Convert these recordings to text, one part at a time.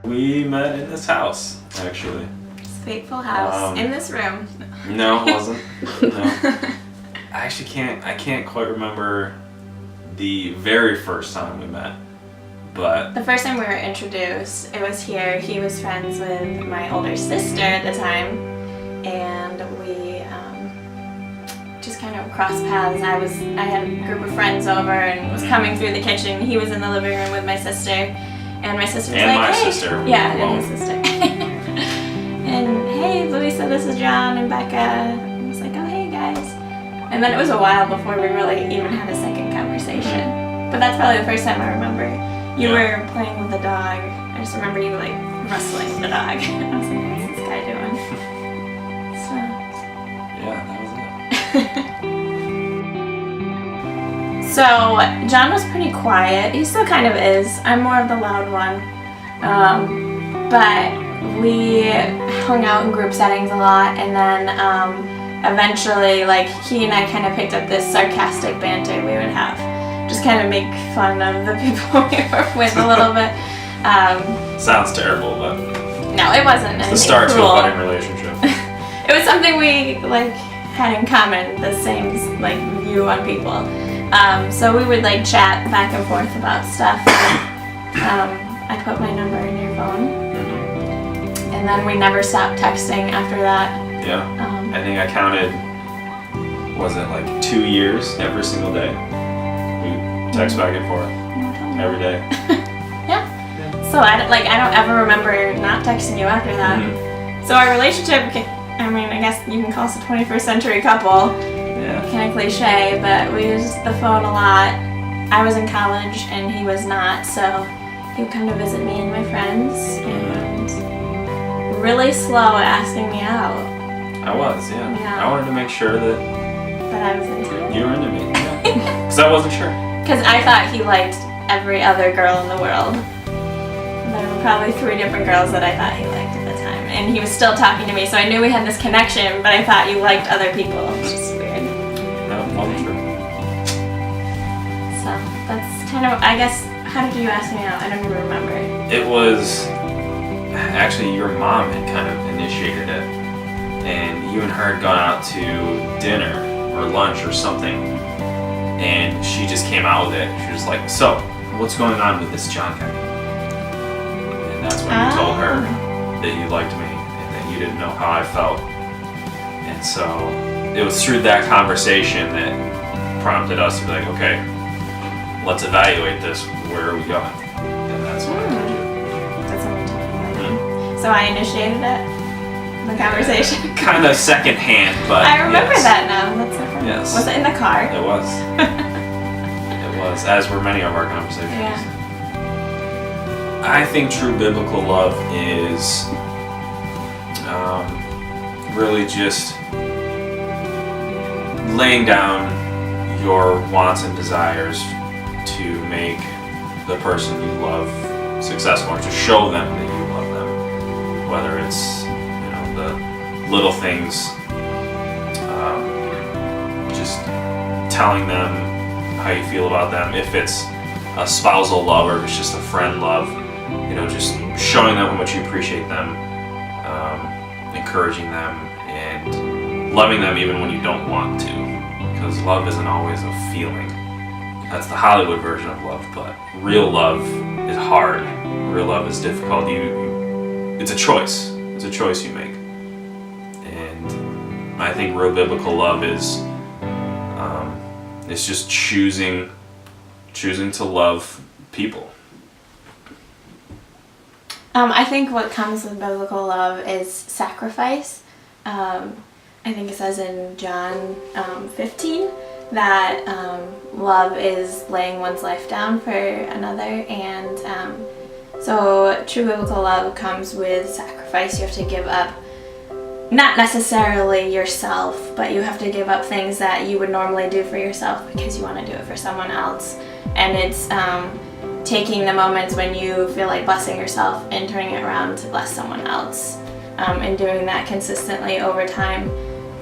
We met in this house, actually. This fateful house in this room. No, it wasn't. No. I can't quite remember the very first time we met, but The first time we were introduced, it was here. He was friends with my older sister at the time, and we just kind of crossed paths. I had a group of friends over and was coming through the kitchen. He was in the living room with my sister, and my sister was like, "Hey, sister, yeah, and his sister." And hey, Louisa, this is John and Becca. And I was like, "Oh, hey guys." And then it was a while before we really even had a second conversation. But that's probably the first time I remember. You were playing with the dog. I just remember you like wrestling the dog. I was like, what's this guy doing? So. Yeah, that was it. So John was pretty quiet. He still kind of is. I'm more of the loud one. But we hung out in group settings a lot, and then eventually, like, he and I kind of picked up this sarcastic banter we would have. Just kind of make fun of the people we were with a little bit. Sounds terrible, but No, it wasn't anything it's the start cruel. to a budding relationship. It was something we like had in common, the same like view on people. So we would like chat back and forth about stuff. I put my number in your phone, and then we never stopped texting after that. Yeah. I think I counted, was it like 2 years every single day? We text back and forth every day. Yeah. So I don't ever remember not texting you after that. So our relationship, I mean, I guess you can call us a 21st century couple. Yeah. Kind of cliche, but we used the phone a lot. I was in college and he was not, so he would come to visit me and my friends, and really slow at asking me out. I was, yeah. I wanted to make sure that I was into it. you were into me. Because I wasn't sure. Because I thought he liked every other girl in the world. There were probably 3 different girls that I thought he liked at the time. And he was still talking to me, so I knew we had this connection, but I thought you liked other people. It's just weird. No, it wasn't true. So that's kind of, I guess, how did you ask me out? I don't even remember. It was, actually your mom had kind of initiated it. And you and her had gone out to dinner or lunch or something. And she just came out with it. She was like, "So, what's going on with this John guy?" And that's when you told her that you liked me and that you didn't know how I felt. And so it was through that conversation that prompted us to be like, okay, let's evaluate this. Where are we going? And that's what I told you. That's what I'm talking about. So I initiated it? The conversation? Kind of secondhand, but I remember yes. that now. That's so funny. Yes. Was it in the car? It was. It was, as were many of our conversations. Yeah. I think true biblical love is really just laying down your wants and desires to make the person you love successful, or to show them that you love them. Whether it's the little things, just telling them how you feel about them. If it's a spousal love or if it's just a friend love, just showing them how much you appreciate them, encouraging them, and loving them even when you don't want to. Because love isn't always a feeling. That's the Hollywood version of love, but real love is hard. Real love is difficult. It's a choice. It's a choice you make. And I think real biblical love is it's just choosing to love people. I think what comes with biblical love is sacrifice. I think it says in John 15 that love is laying one's life down for another, and so true biblical love comes with sacrifice. You have to give up, not necessarily yourself, but you have to give up things that you would normally do for yourself because you want to do it for someone else. And it's taking the moments when you feel like blessing yourself and turning it around to bless someone else, and doing that consistently over time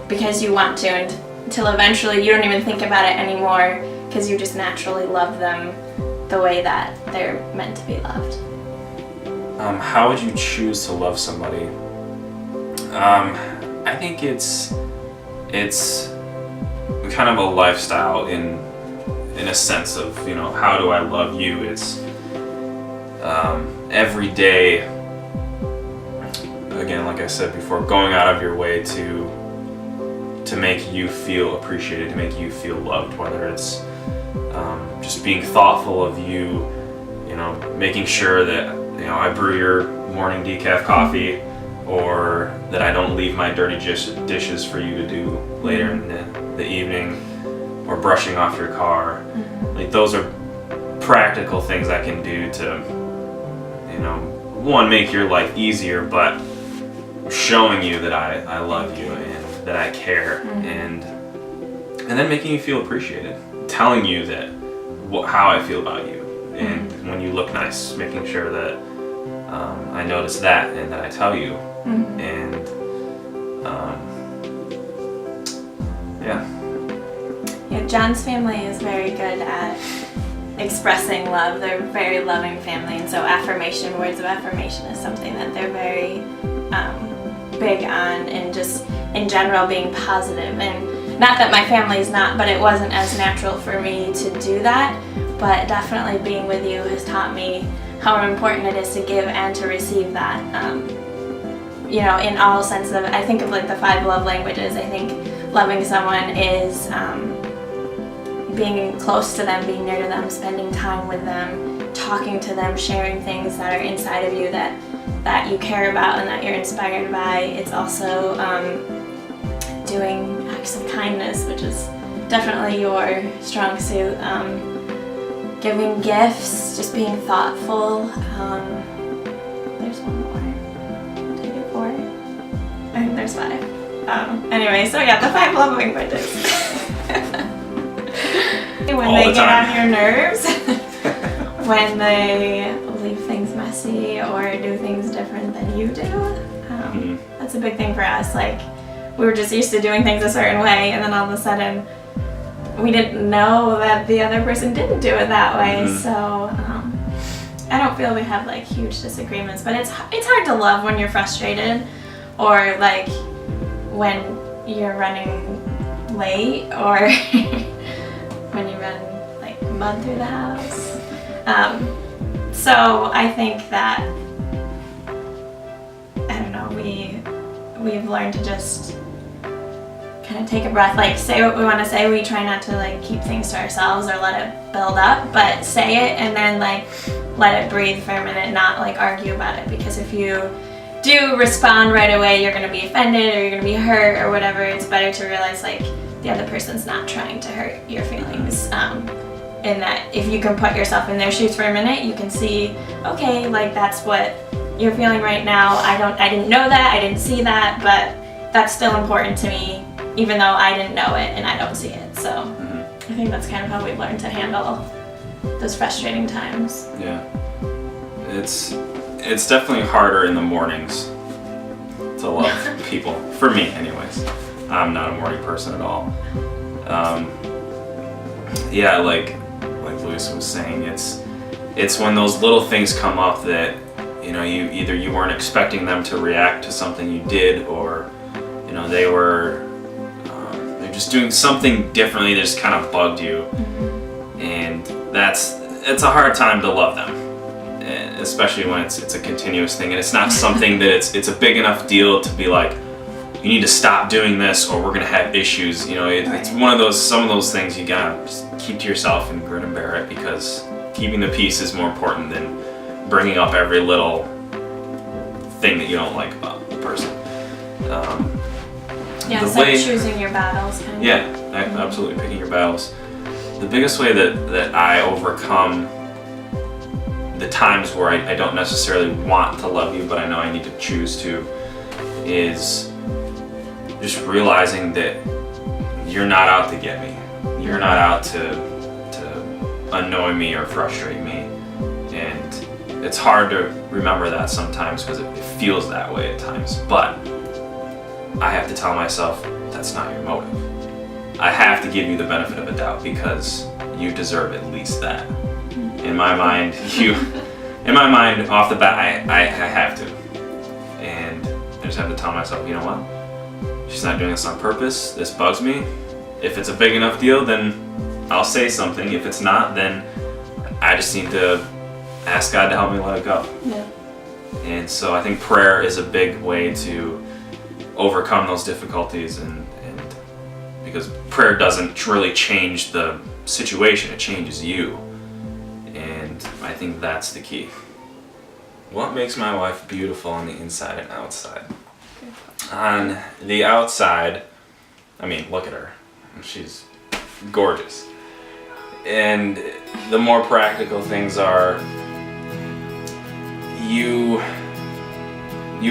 because you want to, until eventually you don't even think about it anymore because you just naturally love them the way that they're meant to be loved. How would you choose to love somebody? I think it's kind of a lifestyle in a sense of, how do I love you? It's every day, again, like I said before, going out of your way to make you feel appreciated, to make you feel loved, whether it's just being thoughtful of you, making sure that I brew your morning decaf coffee, or that I don't leave my dirty dishes for you to do later in the evening, or brushing off your car. Like, those are practical things I can do to, one, make your life easier, but showing you that I love you and that I care, and then making you feel appreciated, telling you that how I feel about you, and when you look nice, making sure that I notice that and that I tell you, and Yeah, John's family is very good at expressing love. They're a very loving family, and so words of affirmation is something that they're very big on, and just in general being positive. And not that my family is not, but it wasn't as natural for me to do that. But definitely being with you has taught me how important it is to give and to receive that. In all sense of, I think of like the 5 love languages. I think loving someone is being close to them, being near to them, spending time with them, talking to them, sharing things that are inside of you that you care about and that you're inspired by. It's also doing acts of kindness, which is definitely your strong suit. Giving gifts, just being thoughtful. There's one more. Did I do 4? I think there's 5. Anyway, so yeah, the 5 love languages. When they get on your nerves, when they leave things messy or do things different than you do, that's a big thing for us. Like, we were just used to doing things a certain way, and then all of a sudden we didn't know that the other person didn't do it that way. So I don't feel we have like huge disagreements, but it's hard to love when you're frustrated, or like when you're running late, or when you run like mud through the house. So I think that, I don't know, we've learned to just kind of take a breath, like say what we want to say. We try not to like keep things to ourselves or let it build up, but say it and then like let it breathe for a minute, not like argue about it, because if you do respond right away, you're going to be offended or you're going to be hurt or whatever. It's better to realize like the other person's not trying to hurt your feelings, and that if you can put yourself in their shoes for a minute, you can see, okay, like that's what you're feeling right now. I didn't know that, I didn't see that, but that's still important to me, even though I didn't know it and I don't see it. So I think that's kind of how we've learned to handle those frustrating times. Yeah, it's definitely harder in the mornings to love people, for me anyways. I'm not a morning person at all. Yeah, like Lewis was saying, it's when those little things come up that you weren't expecting them to react to something you did, or they're just doing something differently that just kind of bugged you, and it's a hard time to love them, especially when it's a continuous thing, and it's not something that it's a big enough deal to be like, you need to stop doing this or we're gonna have issues. It's one of some of those things you gotta just keep to yourself and grin and bear it, because keeping the peace is more important than bringing up every little thing that you don't like about the person. It's like choosing your battles, kind of. Yeah, absolutely, picking your battles. The biggest way that I overcome the times where I don't necessarily want to love you, but I know I need to choose to, is just realizing that you're not out to get me. You're not out to annoy me or frustrate me. And it's hard to remember that sometimes, because it feels that way at times. But I have to tell myself that's not your motive. I have to give you the benefit of a doubt, because you deserve at least that. In my mind, in my mind, off the bat, I have to. And I just have to tell myself, you know what? She's not doing this on purpose. This bugs me. If it's a big enough deal, then I'll say something. If it's not, then I just need to ask God to help me let it go. Yeah. And so I think prayer is a big way to overcome those difficulties, and because prayer doesn't really change the situation, it changes you. And I think that's the key. What makes my wife beautiful on the inside and outside? On the outside, I mean, look at her. She's gorgeous. And the more practical things are, you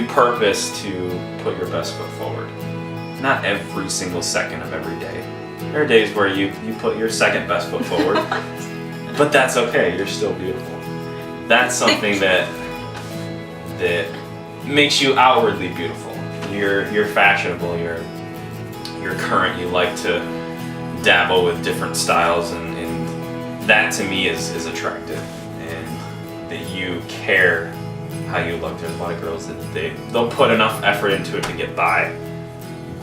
purpose to put your best foot forward. Not every single second of every day. There are days where you put your second best foot forward, but that's okay, you're still beautiful. That's something that makes you outwardly beautiful. You're fashionable, you're current, you like to dabble with different styles, and that to me is attractive. And that you care how you look. There's a lot of girls that they'll put enough effort into it to get by,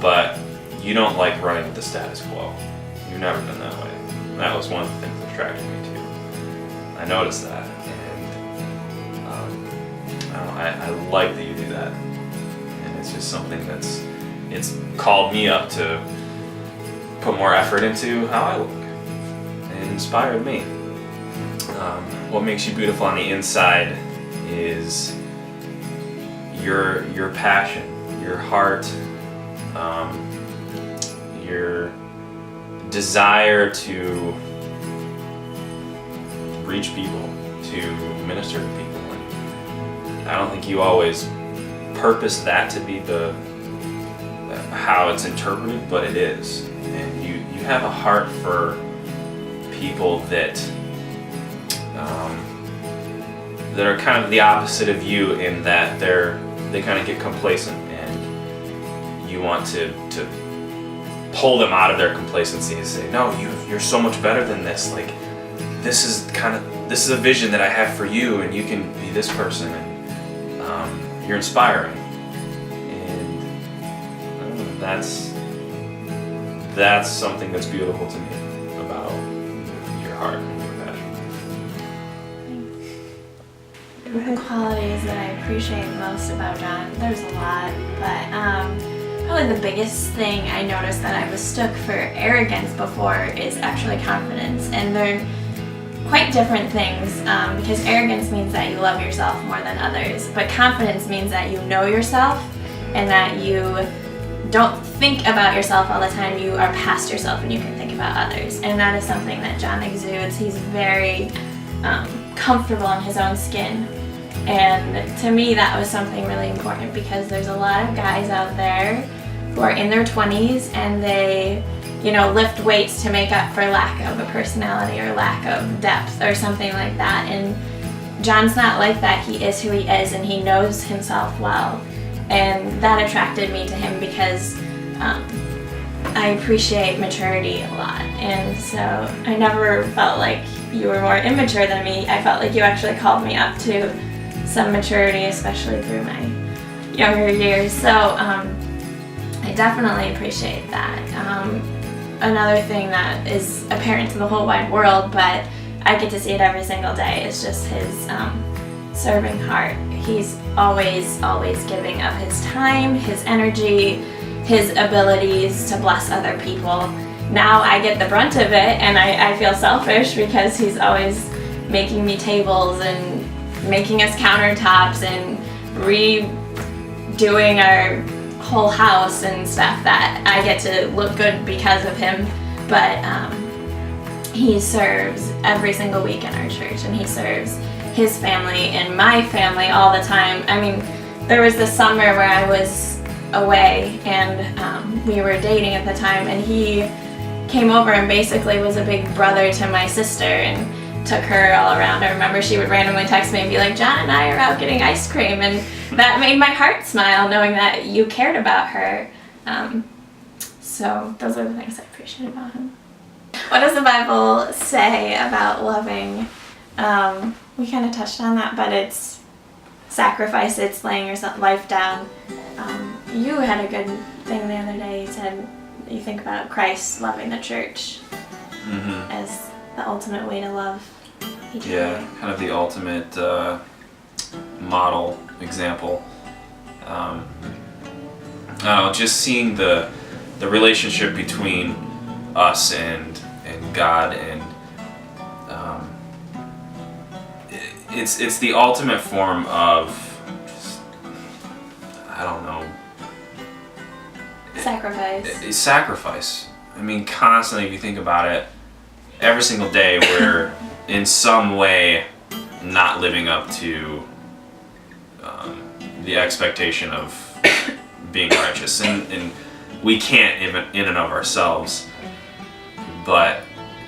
but you don't like running with the status quo. You've never been that way. That was one of the things that attracted me to you. I noticed that, and I like that you do that. And it's just something it's called me up to put more effort into how I look, and inspired me. What makes you beautiful on the inside is your passion, your heart, your desire to reach people, to minister to people. And I don't think you always purpose that to be how it's interpreted, but it is. And you have a heart for people that are kind of the opposite of you, in that they kind of get complacent, and you want to pull them out of their complacency and say, no, you're so much better than this. Like, this is a vision that I have for you, and you can be this person, and you're inspiring. And that's something that's beautiful to me about your heart and your passion. The qualities that I appreciate most about John, there's a lot, but probably the biggest thing I noticed that I mistook for arrogance before is actually confidence. And they're quite different things, because arrogance means that you love yourself more than others, but confidence means that you know yourself and that you don't think about yourself all the time. You are past yourself and you can think about others. And that is something that John exudes. He's very comfortable in his own skin. And to me, that was something really important, because there's a lot of guys out there who are in their 20s and they, lift weights to make up for lack of a personality or lack of depth or something like that. And John's not like that. He is who he is, and he knows himself well. And that attracted me to him, because I appreciate maturity a lot. And so I never felt like you were more immature than me. I felt like you actually called me up to some maturity, especially through my younger years. So I definitely appreciate that. Another thing that is apparent to the whole wide world, but I get to see it every single day, is just his serving heart. He's always giving of his time, his energy, his abilities to bless other people. Now I get the brunt of it, and I feel selfish, because he's always making me tables and making us countertops and redoing our whole house and stuff, that I get to look good because of him. But he serves every single week in our church, and he serves his family and my family all the time. I mean, there was this summer where I was away, and we were dating at the time, and he came over and basically was a big brother to my sister and took her all around. I remember she would randomly text me and be like, John and I are out getting ice cream, and that made my heart smile, knowing that you cared about her. So those are the things I appreciate about him. What does the Bible say about loving? we kind of touched on that, but it's sacrifice, it's laying your life down. You had a good thing the other day. You said you think about Christ loving the church as the ultimate way to love each other. Yeah, kind of the ultimate model example. I don't know, just seeing the relationship between us and God, and it's the ultimate form of just, I don't know, sacrifice. I mean, constantly, if you think about it, every single day we're in some way not living up to the expectation of being righteous, and we can't even in and of ourselves, but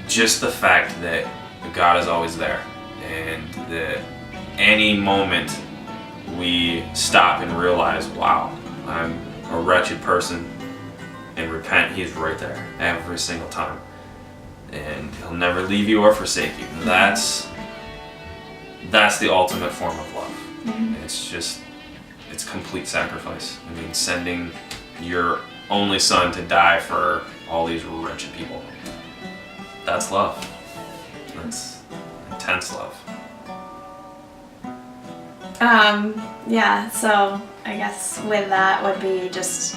just the fact that God is always there, and that any moment we stop and realize, wow, I'm a wretched person, and repent, He's right there every single time, and He'll never leave you or forsake you. That's the ultimate form of love. It's complete sacrifice. I mean, sending your only son to die for all these wretched people. That's love. That's intense love. Yeah, so I guess with that would be just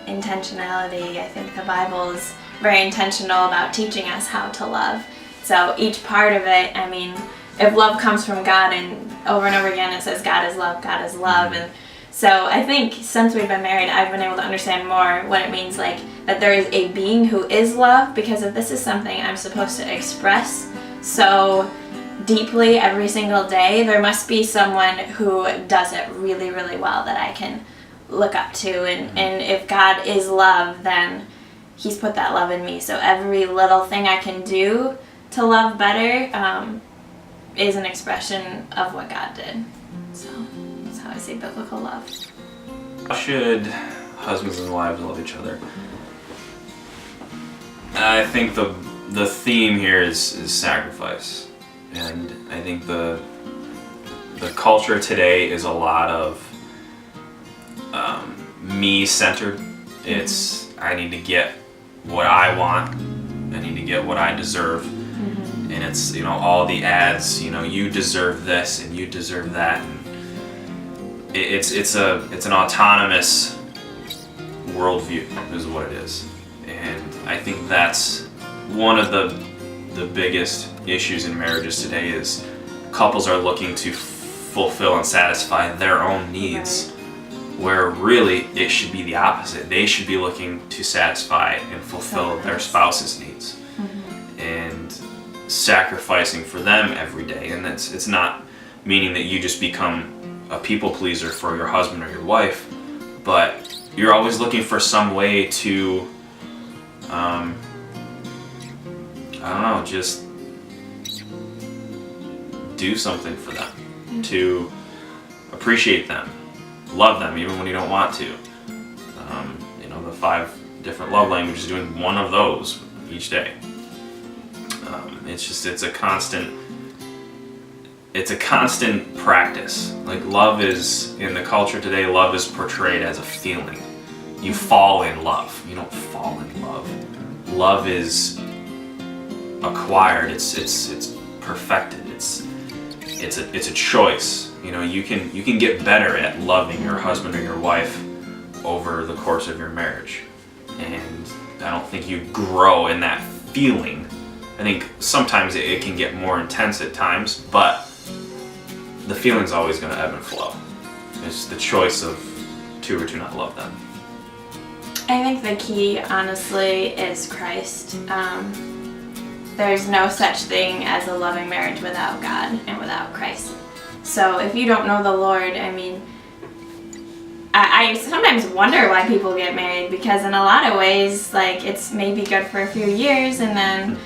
intentionality. I think the Bible is very intentional about teaching us how to love. So each part of it, I mean, if love comes from God, and over again it says God is love, God is love, and so I think since we've been married, I've been able to understand more what it means, like that there is a being who is love, because if this is something I'm supposed to express so deeply every single day, there must be someone who does it really, really well that I can look up to, and if God is love, then He's put that love in me, so every little thing I can do to love better is an expression of what God did. So that's how I say biblical love. How should husbands and wives love each other? I think the theme here is sacrifice, and I think the culture today is a lot of me-centered. It's, I need to get what I want, I need to get what I deserve, and it's, all the ads, you deserve this and you deserve that, and it's an autonomous worldview is what it is, and I think that's one of the biggest issues in marriages today is couples are looking to fulfill and satisfy their own needs, where really it should be the opposite. They should be looking to satisfy and fulfill their spouse's needs, and sacrificing for them every day. And it's not meaning that you just become a people pleaser for your husband or your wife, but you're always looking for some way to just do something for them, to appreciate them, love them even when you don't want to. The 5 different love languages, doing one of those each day. It's a constant practice. Like, love is, in the culture today, love is portrayed as a feeling. You fall in love. You don't fall in love. Love is acquired. It's perfected. It's a choice. You can get better at loving your husband or your wife over the course of your marriage, and I don't think you grow in that feeling. I think sometimes it can get more intense at times, but the feeling's always going to ebb and flow. It's the choice of to or to not love them. I think the key, honestly, is Christ. There's no such thing as a loving marriage without God and without Christ. So if you don't know the Lord, I mean, I sometimes wonder why people get married, because in a lot of ways, like, it's maybe good for a few years, and then,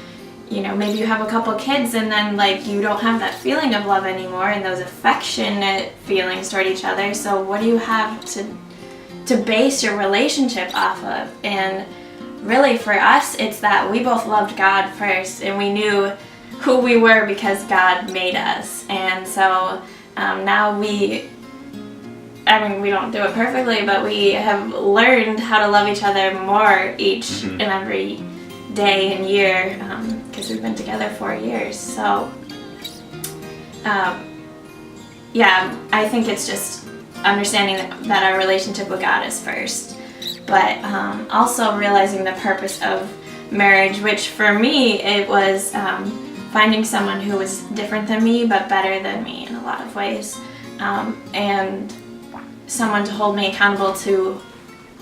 maybe you have a couple kids, and then, like, you don't have that feeling of love anymore and those affectionate feelings toward each other. So what do you have to base your relationship off of? And really, for us, it's that we both loved God first, and we knew who we were because God made us. And so now we don't do it perfectly, but we have learned how to love each other more each and every day and year, because we've been together 4 years. So I think it's just understanding that our relationship with God is first, but also realizing the purpose of marriage, which for me it was finding someone who was different than me but better than me in a lot of ways, and someone to hold me accountable to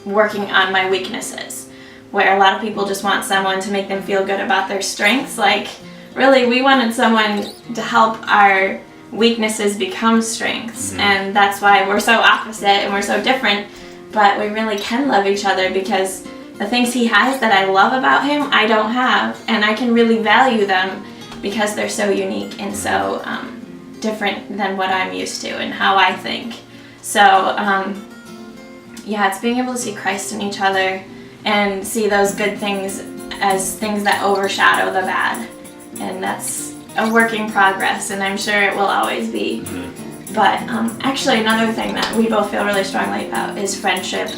working on my weaknesses, where a lot of people just want someone to make them feel good about their strengths. Like, really, we wanted someone to help our weaknesses become strengths, and that's why we're so opposite and we're so different, but we really can love each other, because the things he has that I love about him, I don't have, and I can really value them because they're so unique and so different than what I'm used to and how I think. So it's being able to see Christ in each other and see those good things as things that overshadow the bad, and that's a work in progress, and I'm sure it will always be. But actually, another thing that we both feel really strongly about is friendship,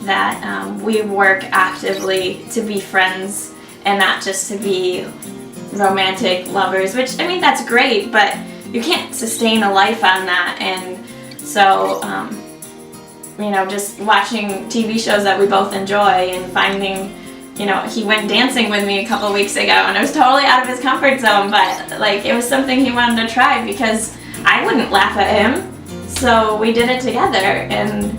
that we work actively to be friends and not just to be romantic lovers, which, I mean, that's great, but you can't sustain a life on that. And so just watching TV shows that we both enjoy and finding, he went dancing with me a couple weeks ago, and it was totally out of his comfort zone, but like, it was something he wanted to try because I wouldn't laugh at him. So we did it together, and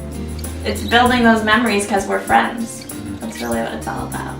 it's building those memories because we're friends. That's really what it's all about.